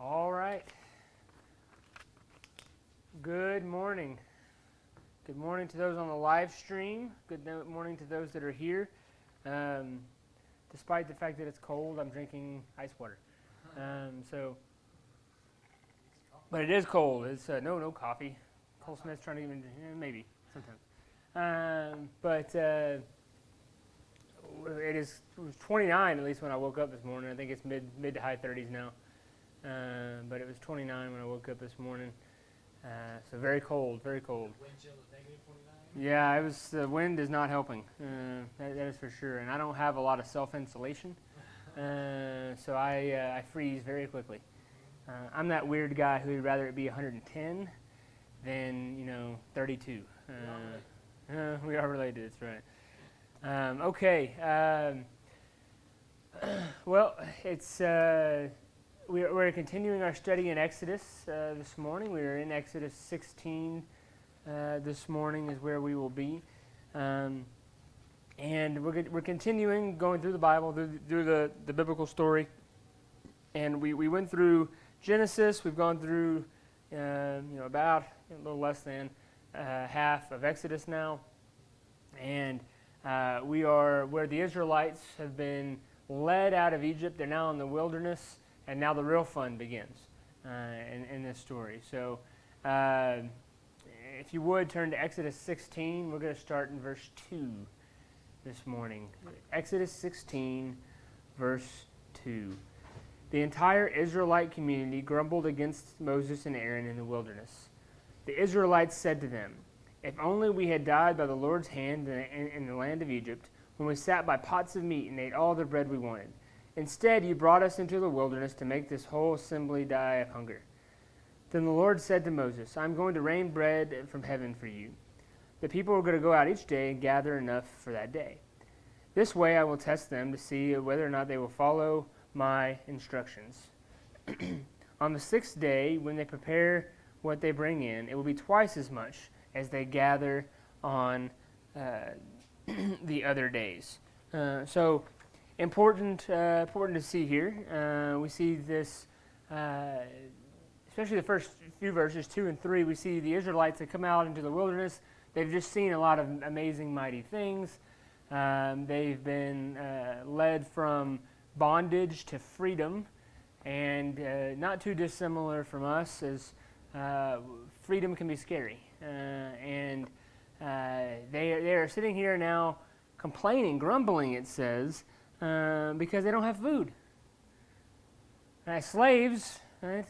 All right. Good morning. Good morning to those on the live stream. Good morning to those that are here. Despite the fact that it's cold, I'm drinking ice water. But it is cold. It's no coffee. Cole Smith's trying to even maybe sometimes. It was 29 at least when I woke up this morning. I think it's mid to high 30s now. But it was 29 when I woke up this morning. So very cold, very cold. Wind chill is negative 29? Yeah, the wind is not helping. That is for sure. And I don't have a lot of self-insulation, so I freeze very quickly. I'm that weird guy who'd rather it be 110 than 32. We are related. That's right. Okay. Well, it's. We're continuing our study in Exodus this morning. We are in Exodus 16 this morning is where we will be. And we're continuing going through the Bible, through the biblical story. And we went through Genesis. We've gone through about a little less than half of Exodus now. And we are where the Israelites have been led out of Egypt. They're now in the wilderness. And now the real fun begins in this story. So if you would, turn to Exodus 16. We're going to start in verse 2 this morning. Exodus 16, verse 2. The entire Israelite community grumbled against Moses and Aaron in the wilderness. The Israelites said to them, "If only we had died by the Lord's hand in the land of Egypt, when we sat by pots of meat and ate all the bread we wanted. Instead, you brought us into the wilderness to make this whole assembly die of hunger." Then the Lord said to Moses, "I'm going to rain bread from heaven for you. The people are going to go out each day and gather enough for that day. This way I will test them to see whether or not they will follow my instructions. On the sixth day, when they prepare what they bring in, it will be twice as much as they gather on the other days." Important to see here. We see this, especially the first few verses, 2 and 3. We see the Israelites that come out into the wilderness. They've just seen a lot of amazing, mighty things. They've been led from bondage to freedom, and not too dissimilar from us, as freedom can be scary. And they are sitting here now complaining, grumbling, it says, because they don't have food. Slaves, right?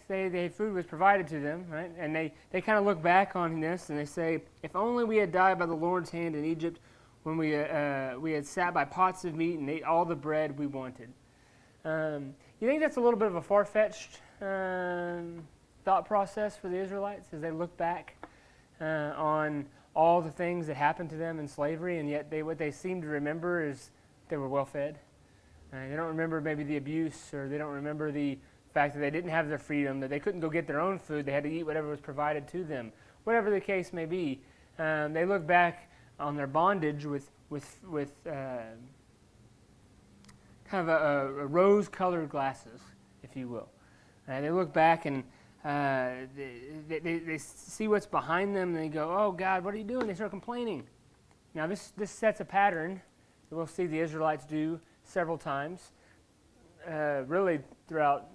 Food was provided to them, right? And they kind of look back on this and they say, "If only we had died by the Lord's hand in Egypt, when we had sat by pots of meat and ate all the bread we wanted." You think that's a little bit of a far-fetched thought process for the Israelites as they look back on all the things that happened to them in slavery, and yet what they seem to remember is they were well-fed. They don't remember maybe the abuse, or they don't remember the fact that they didn't have their freedom, that they couldn't go get their own food. They had to eat whatever was provided to them. Whatever the case may be, they look back on their bondage with kind of a rose-colored glasses, if you will. They look back and they see what's behind them, and they go, "Oh, God, what are you doing?" They start complaining. Now, this sets a pattern that we'll see the Israelites do several times, really throughout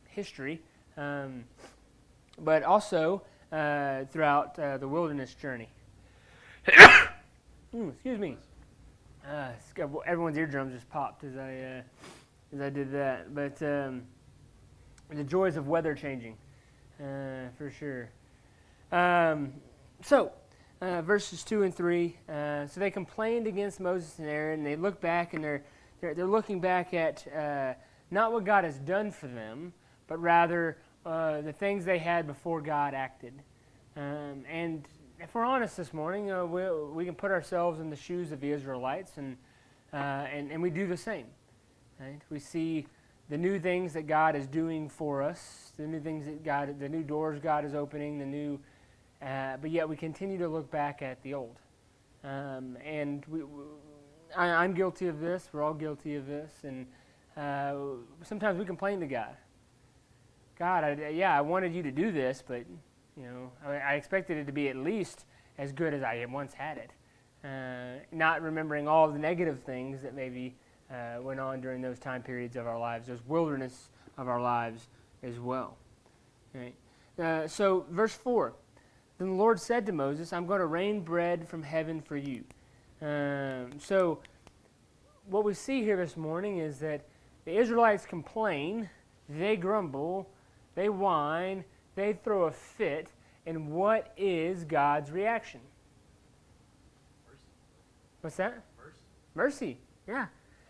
history, but also throughout the wilderness journey. Excuse me. Everyone's eardrums just popped as I did that. But the joys of weather changing, for sure. Verses 2 and 3. So they complained against Moses and Aaron. They look back, and they're looking back at not what God has done for them, but rather the things they had before God acted. And if we're honest this morning, we can put ourselves in the shoes of the Israelites, and we do the same. Right? We see the new things that God is doing for us, the new doors God is opening, but yet we continue to look back at the old. And I'm guilty of this. We're all guilty of this. And sometimes we complain to God. God, I wanted you to do this, but I expected it to be at least as good as I had once had it. Not remembering all the negative things that maybe went on during those time periods of our lives, those wilderness of our lives as well. Right? So verse 4, then the Lord said to Moses, I'm going to rain bread from heaven for you. So what we see here this morning is that the Israelites complain, they grumble, they whine, they throw a fit, and what is God's reaction? Mercy. What's that? Mercy. Mercy, yeah.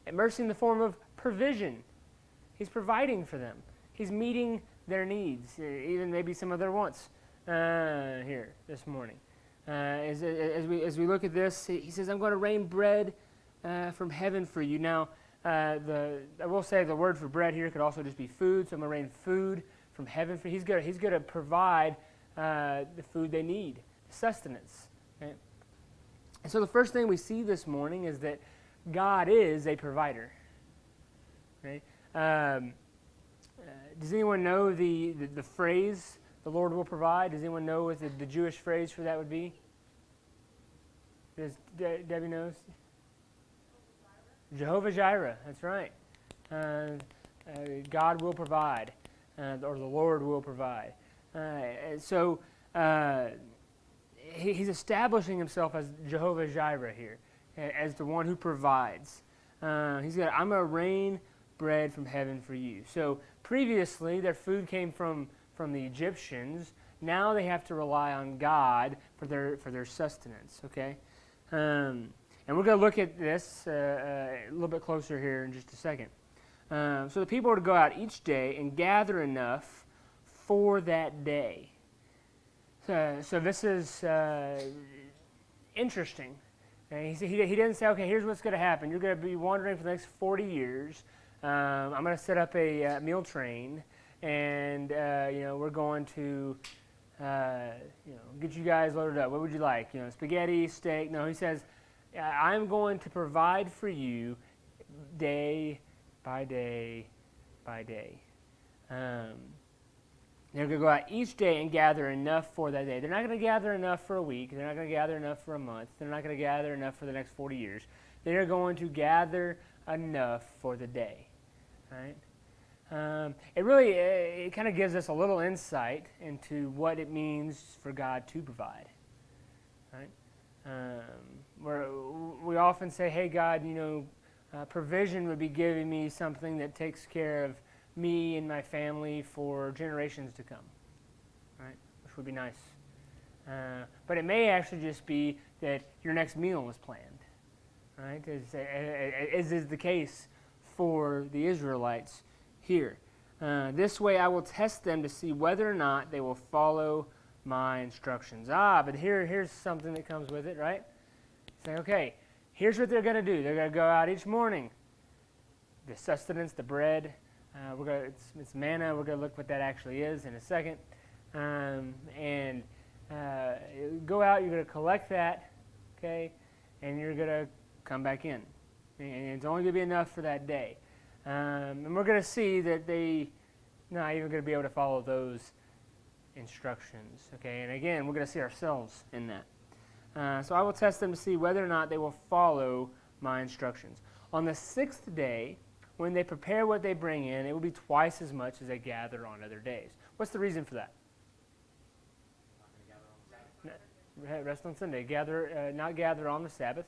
And mercy in the form of provision. He's providing for them. He's meeting their needs, even maybe some of their wants here this morning. As we look at this, he says, I'm going to rain bread from heaven for you. Now, I will say the word for bread here could also just be food, so I'm going to rain food from heaven for you. He's going to provide the food they need, sustenance. Right? And so the first thing we see this morning is that God is a provider. Right? Does anyone know the phrase, the Lord will provide? Does anyone know what the Jewish phrase for that would be? Does Debbie knows? Jehovah Jireh, that's right. God will provide, or the Lord will provide. So he's establishing himself as Jehovah Jireh here, as the one who provides. I'm going to rain bread from heaven for you. So previously, their food came from the Egyptians. Now they have to rely on God for their sustenance. Okay, and we're going to look at this a little bit closer here in just a second. So the people were to go out each day and gather enough for that day. So this is interesting. He didn't say, okay, here's what's going to happen. You're going to be wandering for the next 40 years. I'm going to set up a meal train, and we're going to get you guys loaded up. What would you like? Spaghetti, steak? No, he says, I'm going to provide for you day by day by day. They're going to go out each day and gather enough for that day. They're not going to gather enough for a week. They're not going to gather enough for a month. They're not going to gather enough for the next 40 years. They're going to gather enough for the day. Right? It kind of gives us a little insight into what it means for God to provide. Right? We often say, hey, God, provision would be giving me something that takes care of me and my family for generations to come, right? Which would be nice. But it may actually just be that your next meal is planned, right? As is the case for the Israelites here. This way I will test them to see whether or not they will follow my instructions. But here's something that comes with it, right? Say, okay, here's what they're going to do. They're going to go out each morning. The sustenance, the bread, it's manna. We're going to look what that actually is in a second. And go out, you're going to collect that, okay, and you're going to come back in. And it's only going to be enough for that day. And we're going to see that they're not even going to be able to follow those instructions, okay? And again, we're going to see ourselves in that. So I will test them to see whether or not they will follow my instructions. On the sixth day, when they prepare what they bring in, it will be twice as much as they gather on other days. What's the reason for that? Not going to gather on the Sabbath. Rest on Sunday. Not gather on the Sabbath.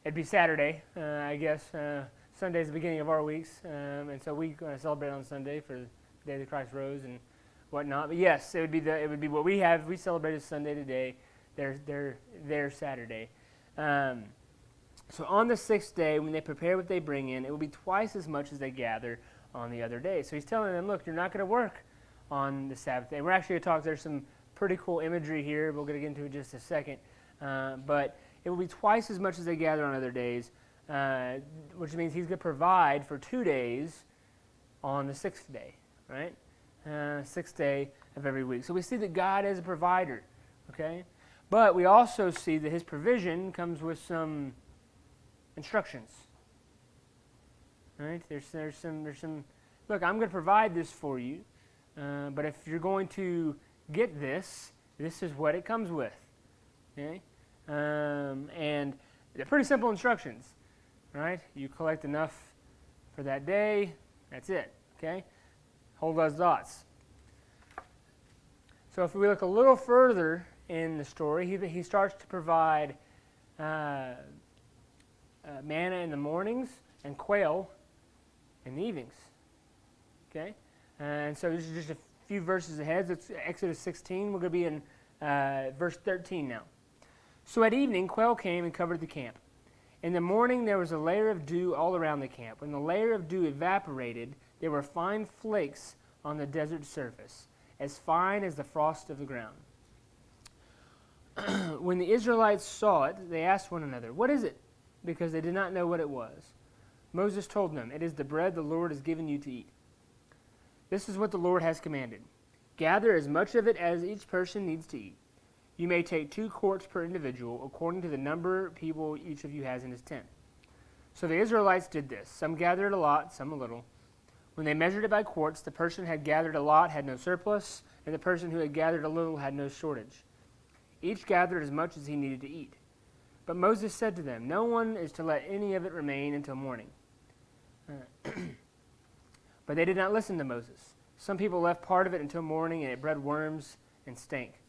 It'd be Saturday, I guess. Sunday's the beginning of our weeks, and so we celebrate on Sunday for the day that Christ rose and whatnot. But yes, it would be what we have. We celebrated Sunday today. They're Saturday. So on the sixth day, when they prepare what they bring in, it will be twice as much as they gather on the other day. So he's telling them, look, you're not going to work on the Sabbath day. We're actually going to talk, there's some pretty cool imagery here. We're going to get into it in just a second. But it will be twice as much as they gather on other days, which means he's going to provide for 2 days on the sixth day, right? Sixth day of every week. So we see that God is a provider, okay? But we also see that his provision comes with some instructions. Right? There's some. Look, I'm going to provide this for you, but if you're going to get this, this is what it comes with. Okay? And they're pretty simple instructions, right? You collect enough for that day, that's it. Okay? Hold those dots. So if we look a little further in the story, he starts to provide manna in the mornings and quail in the evenings. Okay? And so this is just a few verses ahead. It's Exodus 16. We're going to be in verse 13 now. So at evening, quail came and covered the camp. In the morning, there was a layer of dew all around the camp. When the layer of dew evaporated, there were fine flakes on the desert surface, as fine as the frost of the ground. When the Israelites saw it, they asked one another, "What is it?" Because they did not know what it was. Moses told them, "It is the bread the Lord has given you to eat. This is what the Lord has commanded. Gather as much of it as each person needs to eat. You may take 2 quarts per individual, according to the number of people each of you has in his tent." So the Israelites did this. Some gathered a lot, some a little. When they measured it by quarts, the person who had gathered a lot had no surplus, and the person who had gathered a little had no shortage. Each gathered as much as he needed to eat. But Moses said to them, "No one is to let any of it remain until morning." But they did not listen to Moses. Some people left part of it until morning, and it bred worms and stank.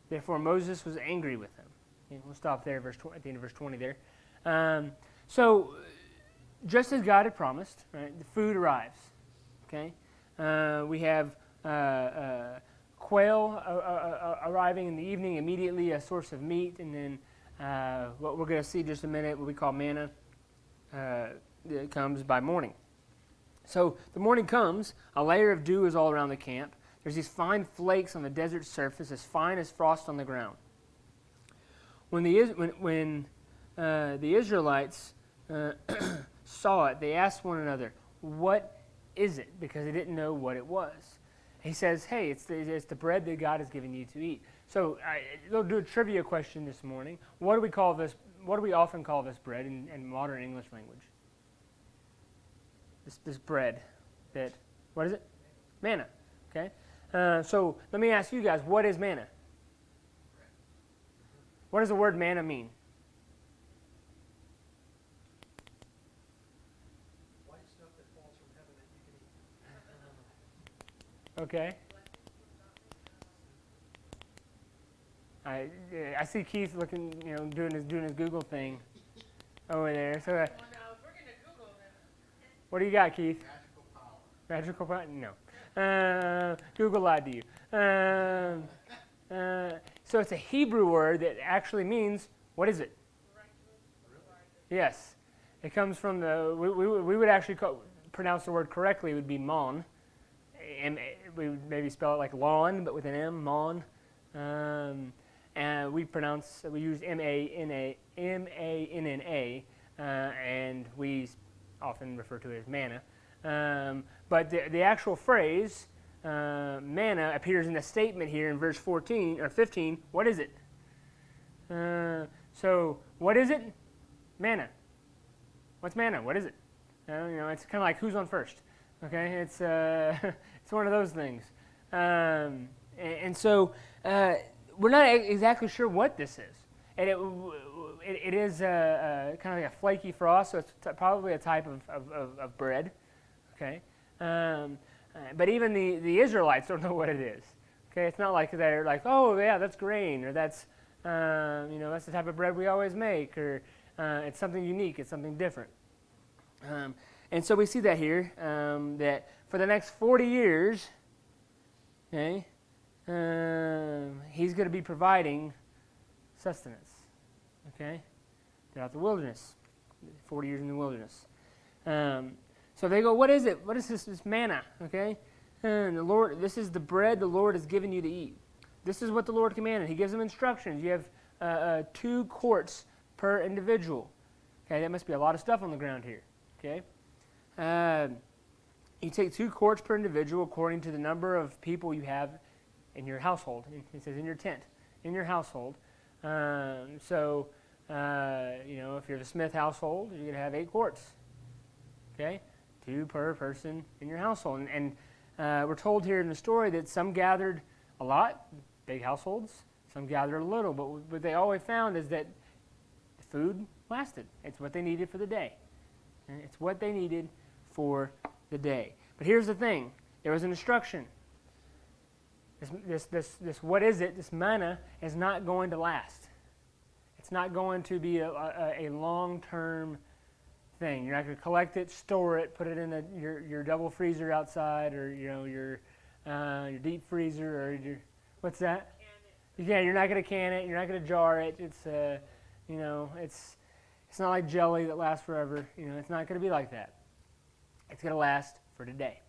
Therefore Moses was angry with them. Okay, we'll stop there at the end of verse 20 there. So just as God had promised, right, the food arrives. Okay, we have quail arriving in the evening, immediately a source of meat, and then what we're going to see in just a minute, what we call manna, that comes by morning. So the morning comes, a layer of dew is all around the camp. There's these fine flakes on the desert surface, as fine as frost on the ground. When the Israelites saw it, they asked one another, "What is it?" Because they didn't know what it was. He says, "Hey, it's the bread that God has given you to eat." So they'll do a trivia question this morning. What do we call this? What do we often call this bread in modern English language? This bread what is it? Manna. Okay. So let me ask you guys, what is manna? What does the word manna mean? White stuff that falls from heaven that you can eat. Okay. I see Keith looking, doing his Google thing over there. So, what do you got, Keith? Magical power? No. Google lied to you. So it's a Hebrew word that actually means, what is it? Yes. It comes from we would actually pronounce the word correctly, it would be mon. We would maybe spell it like lawn, but with an M, mon. And we use M-A-N-N-A, and we often refer to it as manna. But the actual phrase, manna, appears in the statement here in verse 14 or 15. What is it? So what is it? Manna. What's manna? What is it? It's kind of like who's on first. Okay, it's it's one of those things. And so we're not exactly sure what this is. And it is kind of like a flaky frost, so it's probably a type of bread. Okay, but even the Israelites don't know what it is. Okay, it's not like they're like, oh yeah, that's grain, or that's that's the type of bread we always make, or it's something unique, it's something different. And so we see that here, that for the next 40 years, okay, he's going to be providing sustenance, okay, throughout the wilderness, 40 years in the wilderness. So they go, what is it? What is this manna, okay? And the Lord, this is the bread the Lord has given you to eat. This is what the Lord commanded. He gives them instructions. You have 2 quarts per individual. Okay, that must be a lot of stuff on the ground here, okay? You take 2 quarts per individual according to the number of people you have in your household. It says in your tent, in your household. So, if you're the Smith household, you're going to have 8 quarts. Okay? 2 per person in your household. And we're told here in the story that some gathered a lot, big households, some gathered a little, but what they always found is that the food lasted. It's what they needed for the day. And it's what they needed for the day. But here's the thing. There was an instruction. This what is it, this manna, is not going to last. It's not going to be a long-term thing. You're not going to collect it, store it, put it in your double freezer outside, or your deep freezer, or what's that? Yeah, you're not going to can it. You're not going to jar it. It's it's not like jelly that lasts forever. It's not going to be like that. It's going to last for today.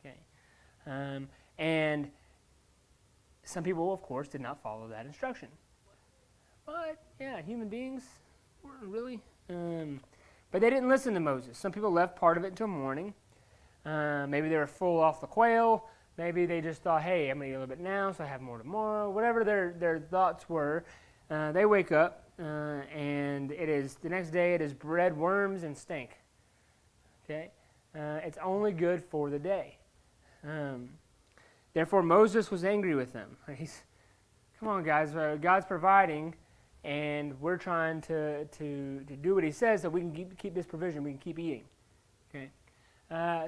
Okay, and some people, of course, did not follow that instruction. But yeah, human beings weren't really. But they didn't listen to Moses. Some people left part of it until morning. Maybe they were full off the quail. Maybe they just thought, hey, I'm going to eat a little bit now, so I have more tomorrow. Whatever their thoughts were, they wake up, and it is the next day. It is bread, worms, and stink. Okay, it's only good for the day. Therefore, Moses was angry with them. Come on, guys, God's providing. And we're trying to do what he says so we can keep this provision. We can keep eating. Okay.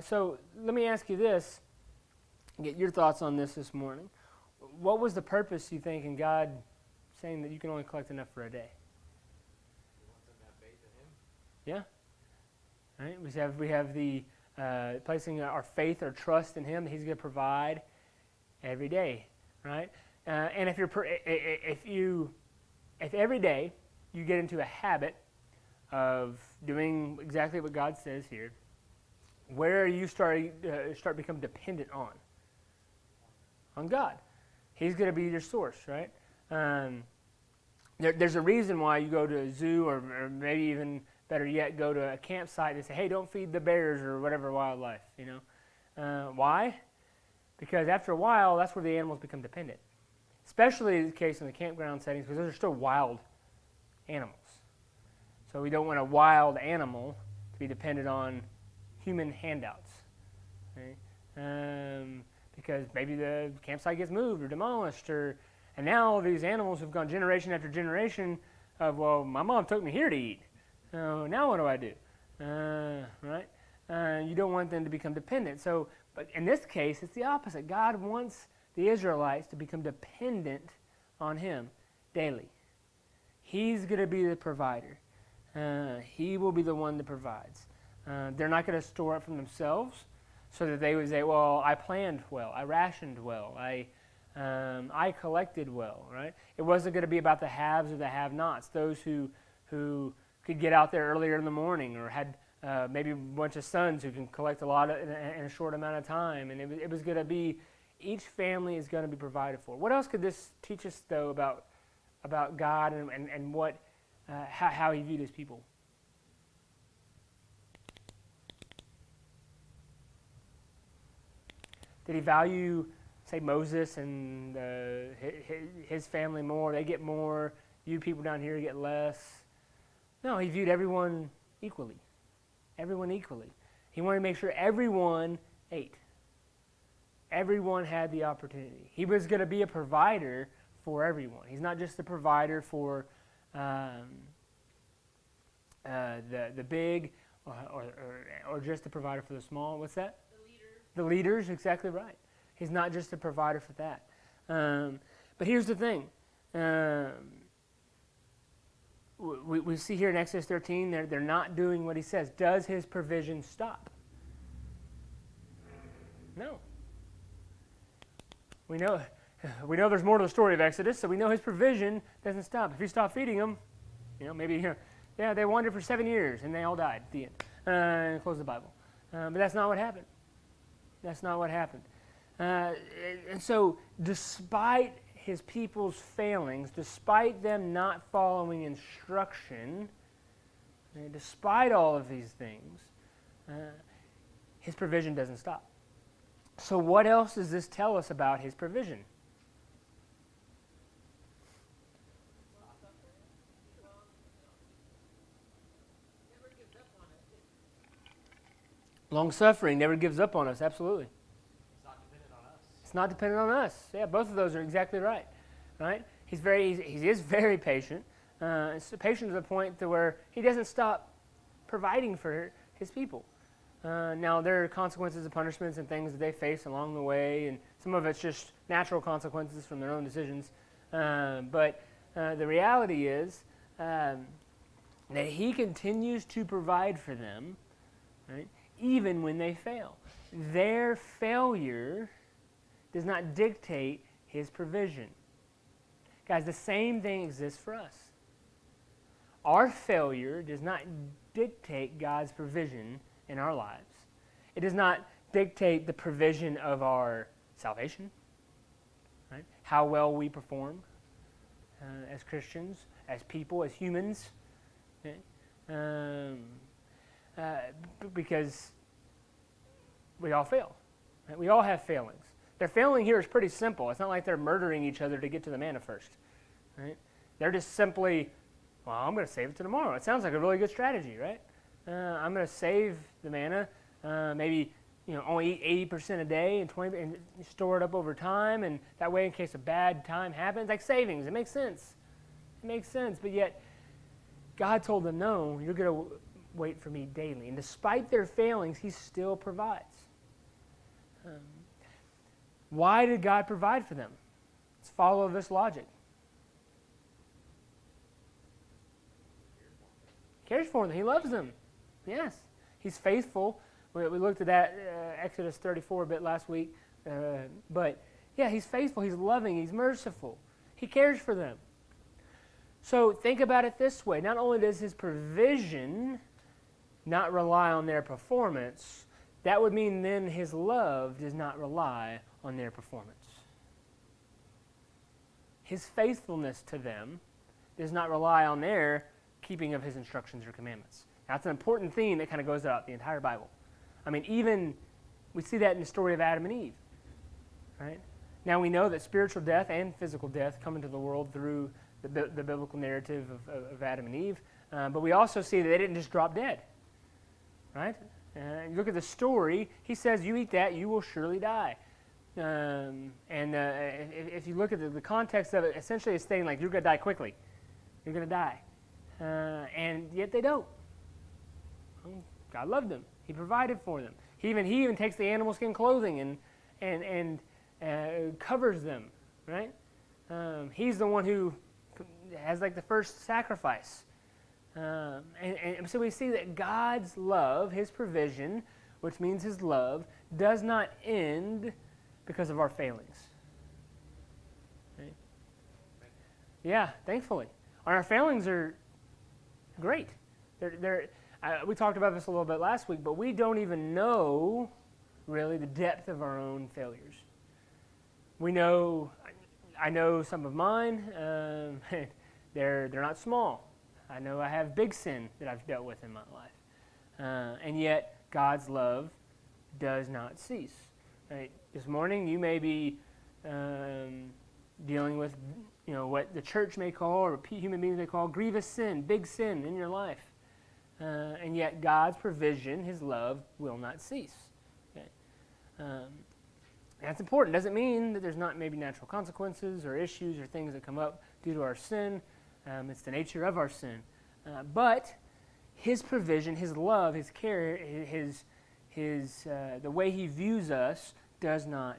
So let me ask you this. Get your thoughts on this morning. What was the purpose, you think, in God saying that you can only collect enough for a day? He wants them to have faith in him. Yeah. Right. We have the placing our faith or trust in him that he's going to provide every day. Right. And if every day you get into a habit of doing exactly what God says here, where are you start become dependent on? On God. He's going to be your source, right? There's a reason why you go to a zoo, or maybe even better yet, go to a campsite and say, hey, don't feed the bears or whatever wildlife, Why? Because after a while, that's where the animals become dependent. Especially the case in the campground settings, because those are still wild animals. So we don't want a wild animal to be dependent on human handouts. Okay? Because maybe the campsite gets moved or demolished, and now all these animals have gone generation after generation of, well, my mom took me here to eat. So now what do I do? Right? You don't want them to become dependent. So, but in this case, it's the opposite. God wants the Israelites to become dependent on him daily. He's going to be the provider. He will be the one that provides. They're not going to store it from themselves so that they would say, well, I planned well, I rationed well, I collected well, right? It wasn't going to be about the haves or the have-nots, those who could get out there earlier in the morning or had maybe a bunch of sons who can collect a lot in a short amount of time. And it was going to be, each family is going to be provided for. What else could this teach us, though, about God and what how he viewed his people? Did he value, say, Moses and his family more? They get more. You people down here get less. No, he viewed everyone equally. Everyone equally. He wanted to make sure everyone ate. Everyone had the opportunity. He was going to be a provider for everyone. He's not just a provider for the big or just a provider for the small. What's that? The leaders, exactly right. He's not just a provider for that. But here's the thing. We see here in Exodus 13, they're not doing what he says. Does his provision stop? No. We know there's more to the story of Exodus, so we know his provision doesn't stop. If you stop feeding them, they wandered for 7 years and they all died at the end. And close the Bible. But that's not what happened. That's not what happened. And so, despite his people's failings, despite them not following instruction, despite all of these things, his provision doesn't stop. So what else does this tell us about his provision? Long-suffering, never gives up on us, absolutely. It's not dependent on us. It's not dependent on us. Yeah, both of those are exactly right. Right? He is very patient. Patient to the point to where he doesn't stop providing for his people. Now, there are consequences and punishments and things that they face along the way, and some of it's just natural consequences from their own decisions. But the reality is that he continues to provide for them, right, even when they fail. Their failure does not dictate his provision. Guys, the same thing exists for us. Our failure does not dictate God's provision in our lives. It does not dictate the provision of our salvation, right? How well we perform as Christians, as people, as humans. Okay? Because we all fail. Right? We all have failings. Their failing here is pretty simple. It's not like they're murdering each other to get to the manna first. Right? They're just simply, well, I'm going to save it to tomorrow. It sounds like a really good strategy, right? I'm going to save the manna, maybe only eat 80% a day and 20%, and store it up over time, and that way, in case a bad time happens, like savings, it makes sense. It makes sense, but yet God told them, no, you're going to wait for me daily, and despite their failings, He still provides. Why did God provide for them? Let's follow this logic. He cares for them. He loves them. Yes. He's faithful. We looked at that Exodus 34 a bit last week. But yeah, He's faithful. He's loving. He's merciful. He cares for them. So think about it this way. Not only does His provision not rely on their performance, that would mean then His love does not rely on their performance. His faithfulness to them does not rely on their keeping of His instructions or commandments. That's an important theme that kind of goes throughout the entire Bible. I mean, even we see that in the story of Adam and Eve. Right? Now we know that spiritual death and physical death come into the world through the biblical narrative of Adam and Eve. But we also see that they didn't just drop dead. Right? You look at the story, He says, you eat that, you will surely die. If you look at the context of it, essentially it's saying like, you're going to die quickly. You're going to die. And yet they don't. Well, God loved them. He provided for them. He even takes the animal skin clothing and covers them, right? He's the one who has like the first sacrifice. And so we see that God's love, His provision, which means His love, does not end because of our failings. Right? Yeah, thankfully. Our failings are great. We talked about this a little bit last week, but we don't even know really the depth of our own failures. We know, I know some of mine. They're not small. I know I have big sin that I've dealt with in my life, and yet God's love does not cease. Right? This morning, you may be dealing with, what the church may call, or human beings may call, grievous sin, big sin in your life. And yet God's provision, His love, will not cease. Okay? That's important. Doesn't mean that there's not maybe natural consequences or issues or things that come up due to our sin. It's the nature of our sin. But His provision, His love, His care, the way He views us does not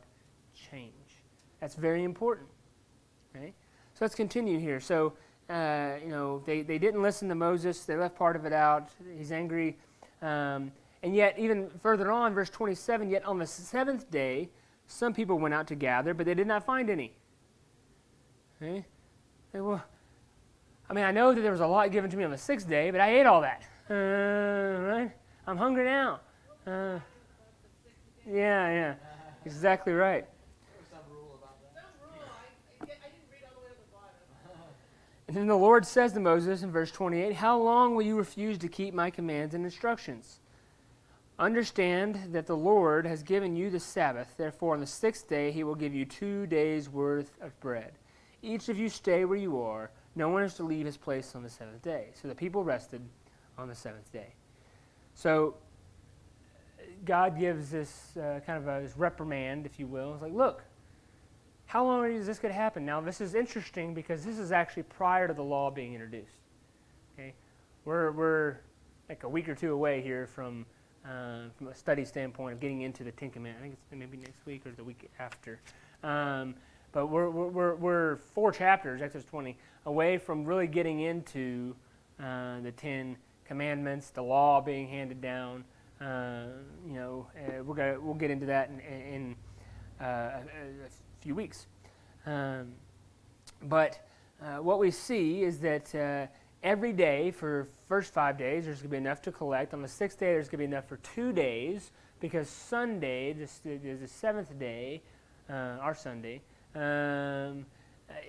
change. That's very important. Okay? So let's continue here. So, they didn't listen to Moses. They left part of it out. He's angry. And yet, even further on, verse 27, yet on the seventh day, some people went out to gather, but they did not find any. Okay? Well, I know that there was a lot given to me on the sixth day, but I ate all that. Right? I'm hungry now. Yeah. Exactly right. And then the Lord says to Moses in verse 28, how long will you refuse to keep my commands and instructions? Understand that the Lord has given you the Sabbath. Therefore, on the sixth day, He will give you 2 days' worth of bread. Each of you stay where you are. No one is to leave his place on the seventh day. So the people rested on the seventh day. So God gives this kind of this reprimand, if you will. It's like, look, how long is this going to happen? Now, this is interesting because this is actually prior to the law being introduced. Okay, we're like a week or two away here from a study standpoint of getting into the Ten Commandments. I think it's maybe next week or the week after. But we're 4 chapters, Exodus 20, away from really getting into the 10 Commandments, the law being handed down. We'll get into that in a few weeks. But what we see is that every day for first 5 days, there's going to be enough to collect. On the 6th day, there's going to be enough for 2 days, because Sunday, the 7th day, our Sunday,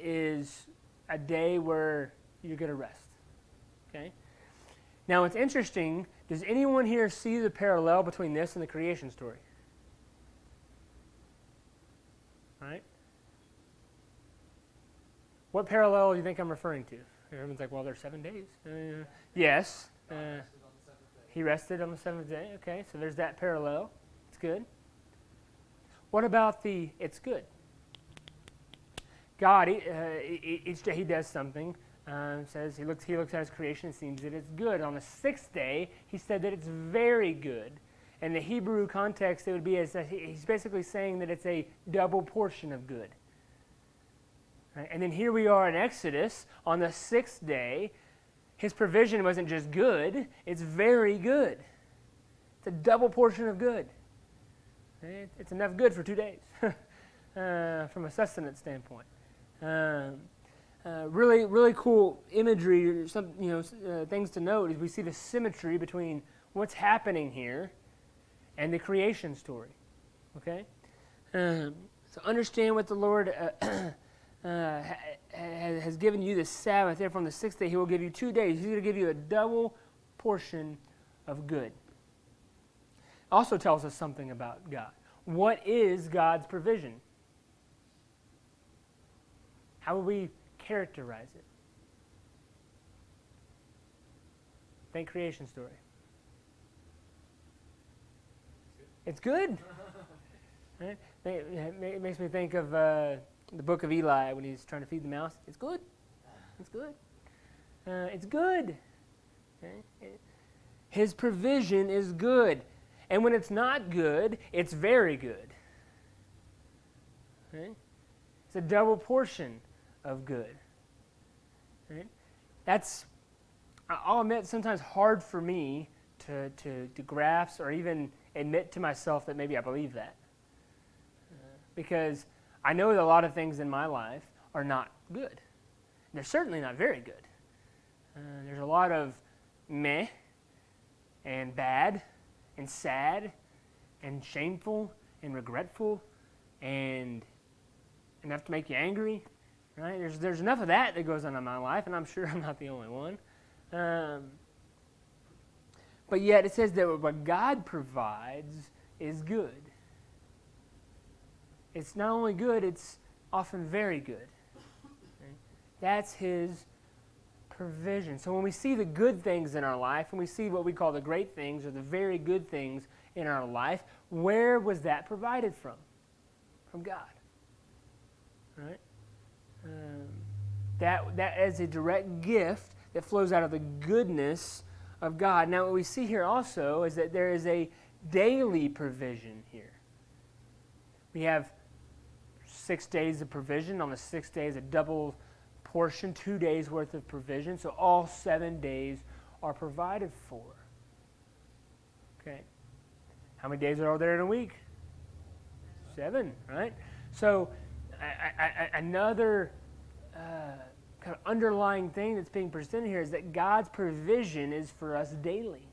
is a day where you're going to rest. Okay? Now, it's interesting. Does anyone here see the parallel between this and the creation story? Right? What parallel do you think I'm referring to? Everyone's like, well, there's 7 days. Yes. He rested on the 7th day. Okay, so there's that parallel. It's good. What about the it's good? God, each day he does something. Says he looks at his creation and sees that it's good. On the 6th day, he said that it's very good. In the Hebrew context, it would be as he's basically saying that it's a double portion of good. Right? And then here we are in Exodus on the 6th day. His provision wasn't just good; it's very good. It's a double portion of good. Right? It's enough good for 2 days, from a sustenance standpoint. Really cool imagery. Some things to note is we see the symmetry between what's happening here and the creation story. Okay, so understand what the Lord has given you this Sabbath. Therefore, on the 6th day, He will give you 2 days. He's going to give you a double portion of good. Also tells us something about God. What is God's provision? How would we characterize it? Think creation story. It's good. Right? It makes me think of the book of Eli when he's trying to feed the mouse. It's good. It's good. It's good. Okay? His provision is good. And when it's not good, it's very good. Okay? It's a double portion of good. Right? That's, I'll admit, sometimes hard for me to grasp or even admit to myself that maybe I believe that. Because I know that a lot of things in my life are not good. They're certainly not very good. There's a lot of meh and bad and sad and shameful and regretful and enough to make you angry. Right? There's enough of that goes on in my life, and I'm sure I'm not the only one. But yet it says that what God provides is good. It's not only good, it's often very good. Okay? That's His provision. So when we see the good things in our life, when we see what we call the great things or the very good things in our life, where was that provided from? From God. Right? That is a direct gift that flows out of the goodness of God. Now what we see here also is that there is a daily provision here. We have 6 days of provision. On the 6th day is a double portion, 2 days worth of provision. So all 7 days are provided for. Okay. How many days are there in a week? 7, right? So another kind of underlying thing that's being presented here is that God's provision is for us daily.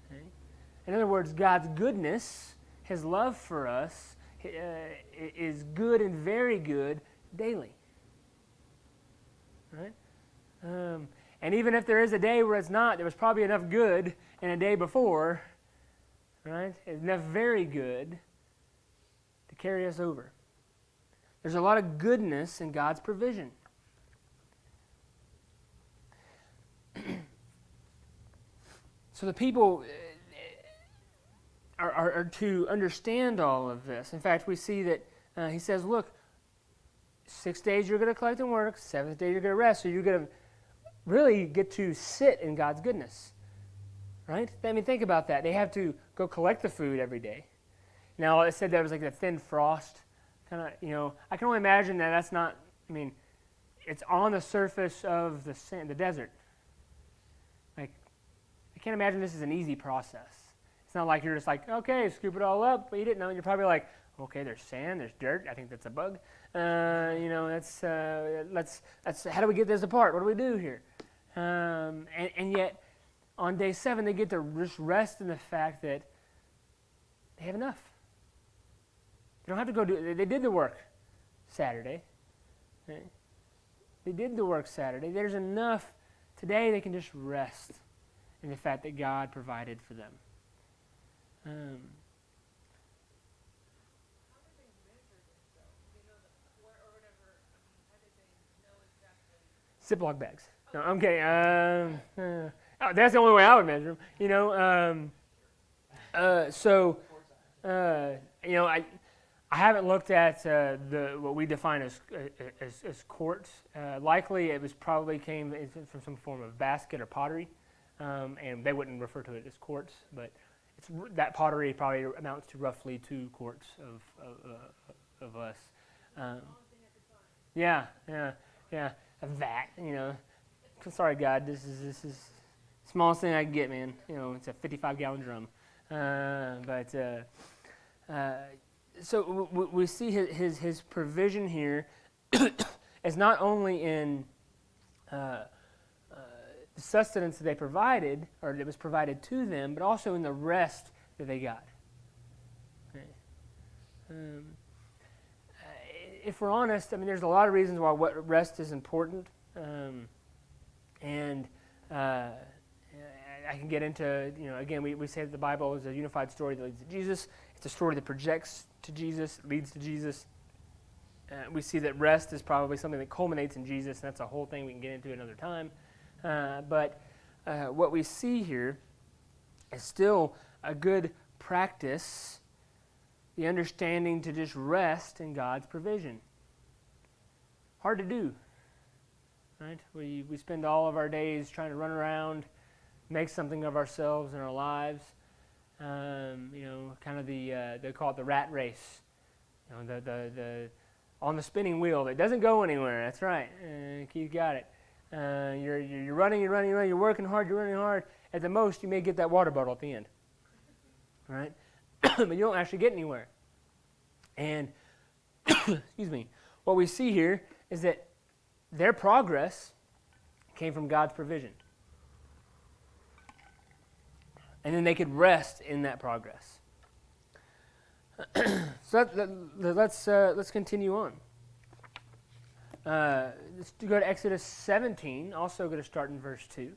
Okay? In other words, God's goodness, His love for us, is good and very good daily. Right? And even if there is a day where it's not, there was probably enough good in a day before, right? Enough very good to carry us over. There's a lot of goodness in God's provision. So the people are to understand all of this. In fact, we see that he says, look, 6 days you're going to collect and work, 7th day you're going to rest, so you're going to really get to sit in God's goodness. Right? I mean, think about that. They have to go collect the food every day. Now, it said that was like a thin frost. Kind of, I can only imagine that that's not, it's on the surface of the sand, the desert. Like, I can't imagine this is an easy process. It's not like you're just like, okay, scoop it all up, eat it. No, you're probably like, okay, there's sand, there's dirt. I think that's a bug. That's how do we get this apart? What do we do here? And yet, on day 7, they get to just rest in the fact that they have enough. They don't have to go do it. They did the work Saturday. Okay? They did the work Saturday. There's enough. Today they can just rest in the fact that God provided for them. Ziploc bags. No, I'm kidding. That's the only way I would measure them. I haven't looked at what we define as quarts. Likely, it was probably came from some form of basket or pottery, and they wouldn't refer to it as quarts. But that pottery probably amounts to roughly 2 quarts of us. Yeah. A vat. Sorry, God. This is the smallest thing I can get, man. It's a 55-gallon drum. So we see his provision here is not only in the sustenance that they provided, or that was provided to them, but also in the rest that they got. Okay. If we're honest, there's a lot of reasons why what rest is important, and I can get into, again, we say that the Bible is a unified story that leads to Jesus. It's a story that projects to Jesus, leads to Jesus. We see that rest is probably something that culminates in Jesus, and that's a whole thing we can get into another time. But what we see here is still a good practice, the understanding to just rest in God's provision. Hard to do, right? We spend all of our days trying to run around, make something of ourselves in our lives. Kind of they call it the rat race. The on the spinning wheel that doesn't go anywhere. That's right. You got it. You're running. You're working hard. You're running hard. At the most, you may get that water bottle at the end, right? But you don't actually get anywhere. And excuse me. What we see here is that their progress came from God's provision. And then they could rest in that progress. So let's continue on. Let's go to Exodus 17. Also going to start in verse 2.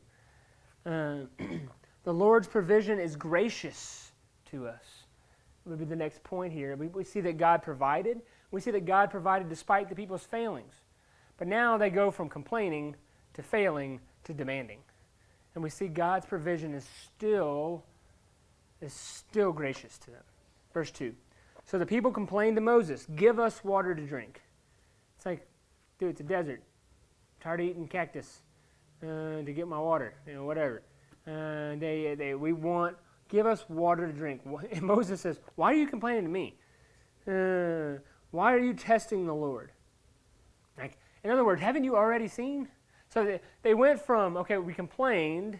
The Lord's provision is gracious to us. Would be the next point here. We see that God provided. We see that God provided despite the people's failings. But now they go from complaining to failing to demanding. And we see God's provision is still gracious to them. Verse 2. So the people complained to Moses, "Give us water to drink." It's like, dude, it's a desert. I'm tired of eating cactus to get my water, whatever. Give us water to drink. And Moses says, "Why are you complaining to me? Why are you testing the Lord?" Like, in other words, haven't you already seen? So they went from, okay, we complained,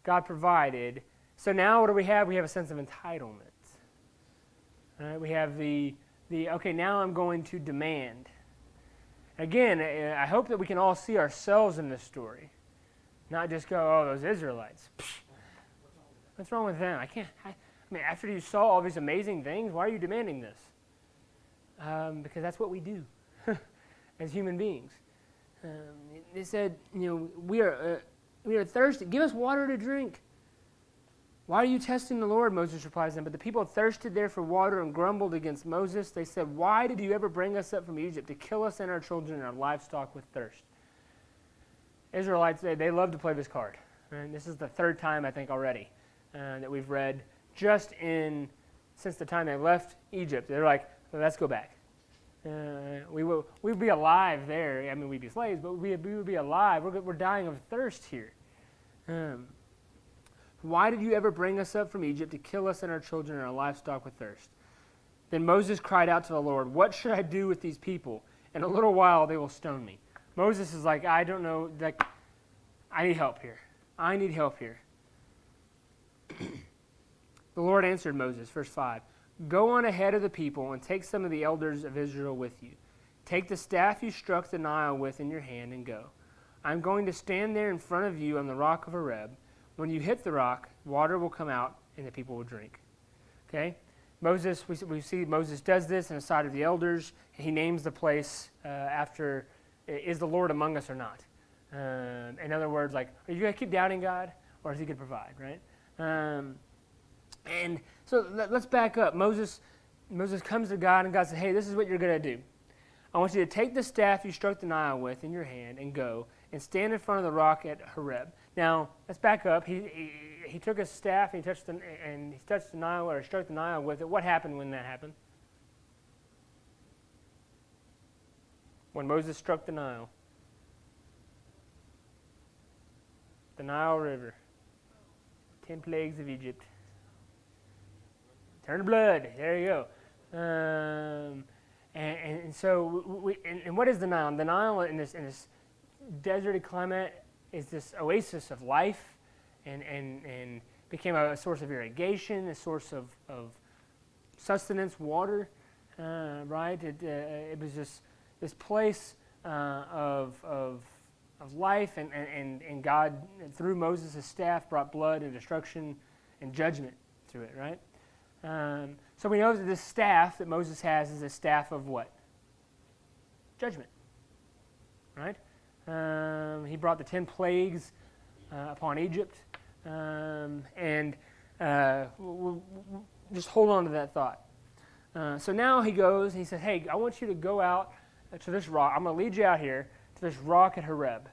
God provided. So now what do we have? We have a sense of entitlement. We have okay, now I'm going to demand. Again, I hope that we can all see ourselves in this story. Not just go, oh, those Israelites. Psh, what's wrong with them? After you saw all these amazing things, why are you demanding this? Because that's what we do as human beings. They said, we are thirsty. Give us water to drink. Why are you testing the Lord? Moses replies to them. But the people thirsted there for water and grumbled against Moses. They said, "Why did you ever bring us up from Egypt to kill us and our children and our livestock with thirst?" Israelites, they love to play this card. And this is the third time, I think, already that we've read since the time they left Egypt. They're like, let's go back. We'd be alive there. I mean, we'd be slaves, but we would be alive. We're dying of thirst here. Why did you ever bring us up from Egypt to kill us and our children and our livestock with thirst? Then Moses cried out to the Lord, what should I do with these people? In a little while they will stone me. Moses is like, I don't know, like, I need help here. I need help here. The Lord answered Moses, verse 5, go on ahead of the people and take some of the elders of Israel with you. Take the staff you struck the Nile with in your hand and go. I'm going to stand there in front of you on the rock of Horeb. When you hit the rock, water will come out and the people will drink. Okay? Moses, we see Moses does this in the sight of the elders. He names the place after, is the Lord among us or not? In other words, like, are you going to keep doubting God or is he going to provide, right? And so let's back up. Moses comes to God and God says, hey, this is what you're going to do. I want you to take the staff you struck the Nile with in your hand and go and stand in front of the rock at Horeb. Now, let's back up. He took his staff and he touched the Nile, or struck the Nile with it. What happened when that happened? When Moses struck the Nile River, 10 plagues of Egypt. Turn to blood. There you go. And so, and what is the Nile? The Nile in this deserty climate is this oasis of life, and became a source of irrigation, a source of sustenance, water, right? It was just this place of life, and God, through Moses' staff, brought blood and destruction and judgment through it, right? So we know that this staff that Moses has is a staff of what? Judgment, right? He brought the 10 plagues upon Egypt, and we'll just hold on to that thought. So now he goes and he says, hey, I want you to go out to this rock. I'm going to lead you out here to this rock at Horeb,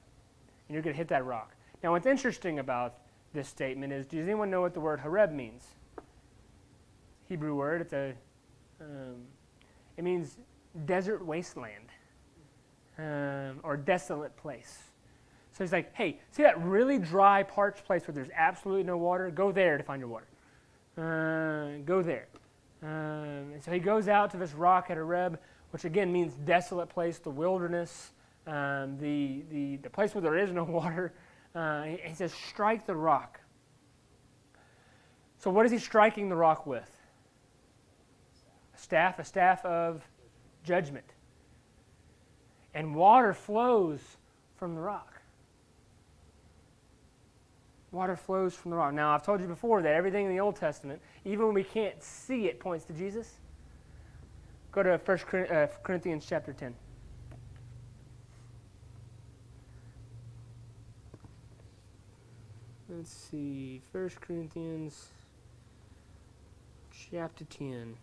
and you're going to hit that rock. Now what's interesting about this statement is, does anyone know what the word Horeb means? Hebrew word. It means desert wasteland, or desolate place. So he's like, hey, see that really dry, parched place where there's absolutely no water? Go there to find your water. Go there. And so he goes out to this rock at Horeb, which again means desolate place, the wilderness, the place where there is no water. He says, strike the rock. So what is he striking the rock with? A staff of judgment. And water flows from the rock. Water flows from the rock. Now, I've told you before that everything in the Old Testament, even when we can't see it, points to Jesus. Go to 1 Corinthians chapter 10. Let's see, 1 Corinthians chapter 10.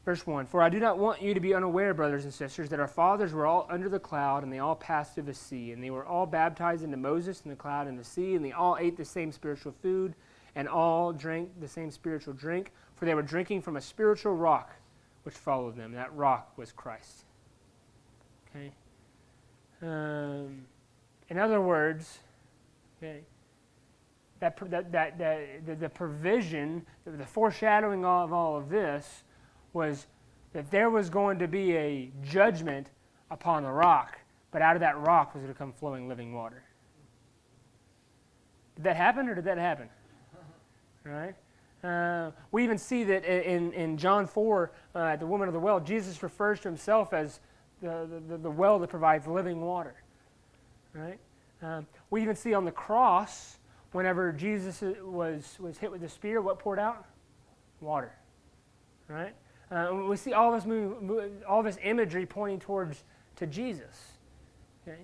Verse 1, for I do not want you to be unaware, brothers and sisters, that our fathers were all under the cloud, and they all passed through the sea, and they were all baptized into Moses in the cloud and the sea, and they all ate the same spiritual food, and all drank the same spiritual drink, for they were drinking from a spiritual rock which followed them. That rock was Christ. Okay? In other words, okay, the provision, the foreshadowing of all of this was that there was going to be a judgment upon the rock, but out of that rock was going to come flowing living water. Did that happen, or did that happen? Right? We even see that in John 4, at the woman of the well, Jesus refers to himself as the well that provides living water. Right? We even see on the cross, whenever Jesus was hit with the spear, what poured out? Water. Right? We see all this imagery pointing to Jesus. Okay?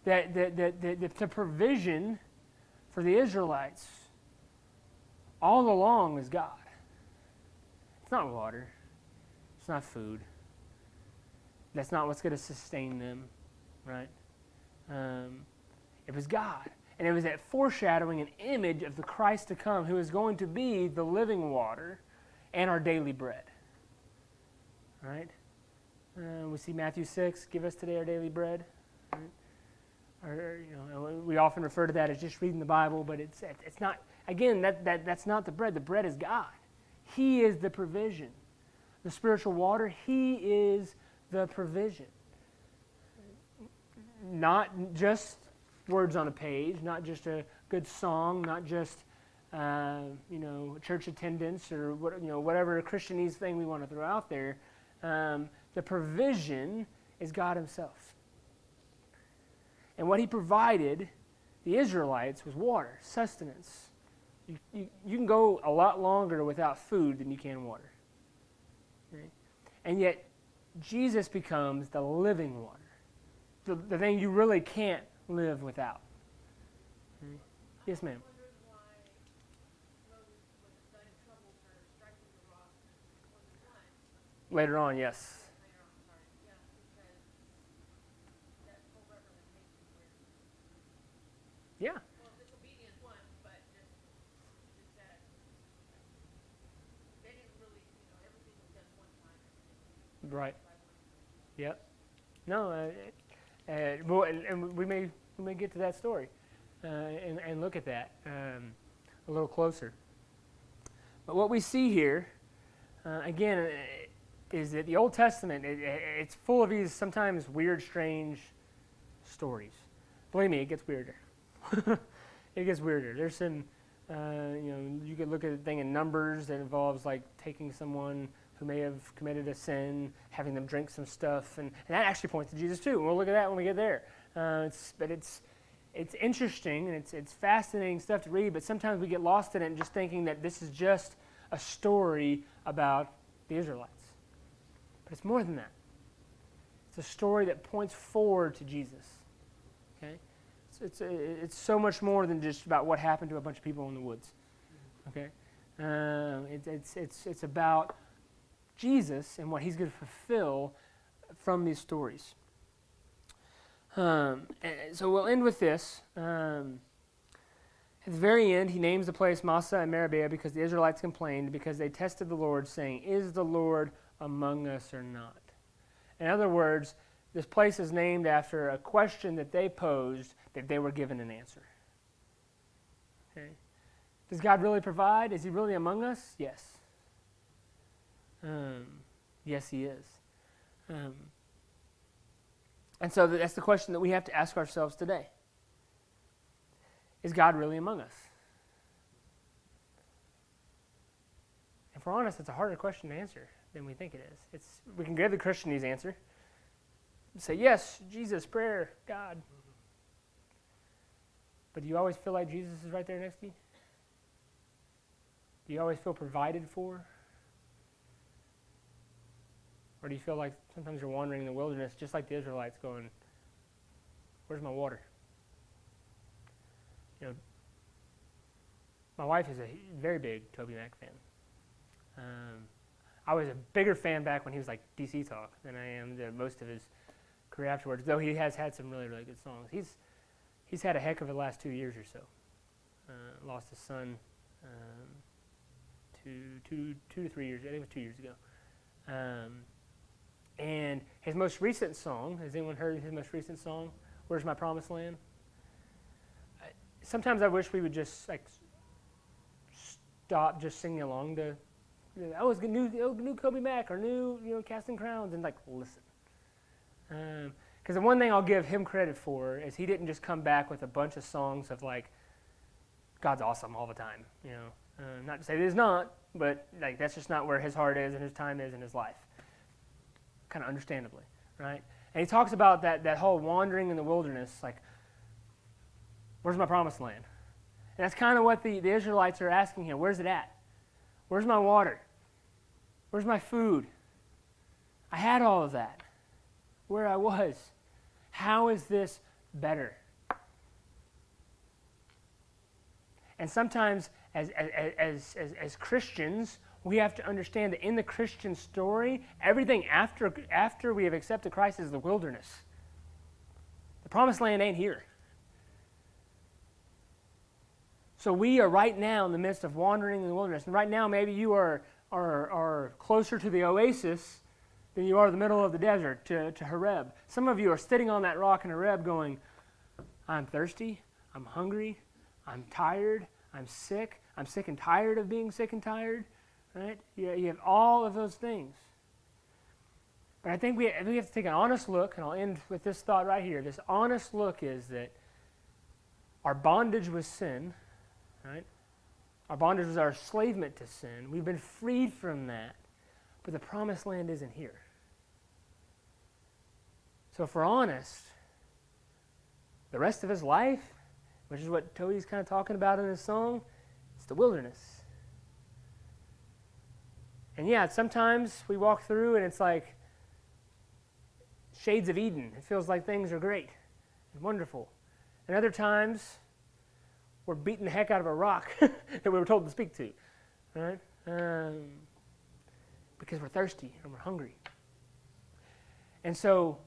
The provision for the Israelites all along is God. It's not water. It's not food. That's not what's going to sustain them. right? It was God. And it was that foreshadowing an image of the Christ to come who is going to be the living water and our daily bread. Right? We see Matthew 6, give us today our daily bread. Right? Or, we often refer to that as just reading the Bible, but it's not, again, that's not the bread. The bread is God. He is the provision. The spiritual water, He is the provision. Not just words on a page, not just a good song, not just church attendance or whatever Christianese thing we want to throw out there. The provision is God Himself. And what He provided the Israelites was water, sustenance. You can go a lot longer without food than you can water. Okay? And yet, Jesus becomes the living water. The thing you really can't live without. Okay? Yes, ma'am. Later on, yes. Yeah. Right. Yep. No, and we may get to that story and look at that a little closer. But what we see here, again, is that the Old Testament, it's full of these sometimes weird, strange stories. Believe me, it gets weirder. It gets weirder. There's some, you could look at a thing in Numbers that involves like taking someone who may have committed a sin, having them drink some stuff, and that actually points to Jesus too. We'll look at that when we get there. But it's interesting and it's fascinating stuff to read. But sometimes we get lost in it and just thinking that this is just a story about the Israelites. But it's more than that. It's a story that points forward to Jesus. Okay, it's so much more than just about what happened to a bunch of people in the woods. Okay, it's about Jesus and what He's going to fulfill from these stories. And so we'll end with this. At the very end, He names the place Massa and Meribah because the Israelites complained because they tested the Lord, saying, "Is the Lord among us or not?" In other words, this place is named after a question that they posed that they were given an answer. Okay. Does God really provide? Is He really among us? Yes. Yes, He is. And so that's the question that we have to ask ourselves today. Is God really among us? If we're honest, it's a harder question to answer than we think it is. We can give the Christianese answer. Say, yes, Jesus, prayer, God. But do you always feel like Jesus is right there next to you? Do you always feel provided for? Or do you feel like sometimes you're wandering in the wilderness just like the Israelites going, where's my water? My wife is a very big Toby Mac fan. I was a bigger fan back when he was like DC Talk than I am most of his career afterwards, though he has had some really, really good songs. He's had a heck of the last 2 years or so. Lost his son 2 to 3 years, I think it was 2 years ago. And his most recent song, has anyone heard his most recent song, Where's My Promised Land? Sometimes I wish we would just like stop just singing along to, it's new Kobe Mac or new Casting Crowns, and like listen. Because the one thing I'll give him credit for is he didn't just come back with a bunch of songs of like, God's awesome all the time. Not to say that he's not, but like that's just not where his heart is and his time is in his life. Kind of understandably, right? And he talks about that whole wandering in the wilderness, like, where's my promised land? And that's kind of what the Israelites are asking him. Where's it at? Where's my water? Where's my food? I had all of that. Where I was. How is this better? And sometimes as Christians, we have to understand that in the Christian story, everything after we have accepted Christ is the wilderness. promised land ain't here. So we are right now in the midst of wandering in the wilderness. And right now maybe you are closer to the oasis than you are the middle of the desert, to Horeb. Some of you are sitting on that rock in Horeb going, I'm thirsty, I'm hungry, I'm tired, I'm sick and tired of being sick and tired. Right? You have all of those things. But I think we have to take an honest look, and I'll end with this thought right here. This honest look is that our bondage was sin, right? Our bondage was our enslavement to sin. We've been freed from that, but the promised land isn't here. So if we're honest, the rest of his life, which is what Toby's kind of talking about in his song, it's the wilderness. And yeah, sometimes we walk through and it's like shades of Eden. It feels like things are great and wonderful. And other times, we're beating the heck out of a rock that we were told to speak to, right? Because we're thirsty and we're hungry. And so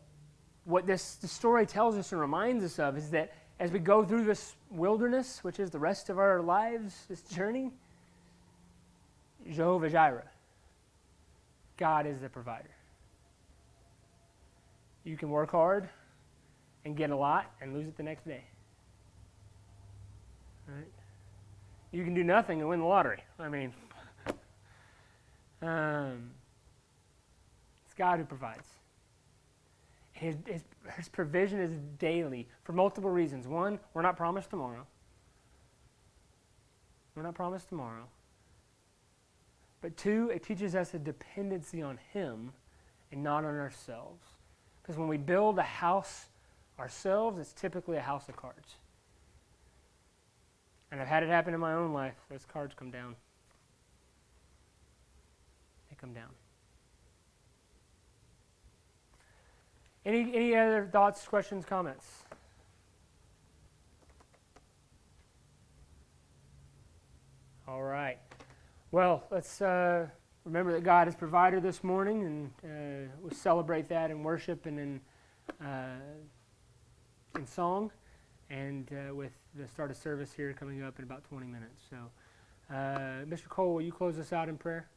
what this story tells us and reminds us of is that as we go through this wilderness, which is the rest of our lives, this journey, Jehovah Jireh, God is the provider. You can work hard and get a lot and lose it the next day. Right? You can do nothing and win the lottery. I mean, it's God who provides. His provision is daily for multiple reasons. One, we're not promised tomorrow. We're not promised tomorrow. But two, it teaches us a dependency on him and not on ourselves. Because when we build a house ourselves, it's typically a house of cards. And I've had it happen in my own life. Those cards come down. They come down. Any other thoughts, questions, comments? All right. Well, let's remember that God is provider this morning, and we'll celebrate that in worship and in song, and with the start of service here coming up in about 20 minutes. So, Mr. Cole, will you close us out in prayer?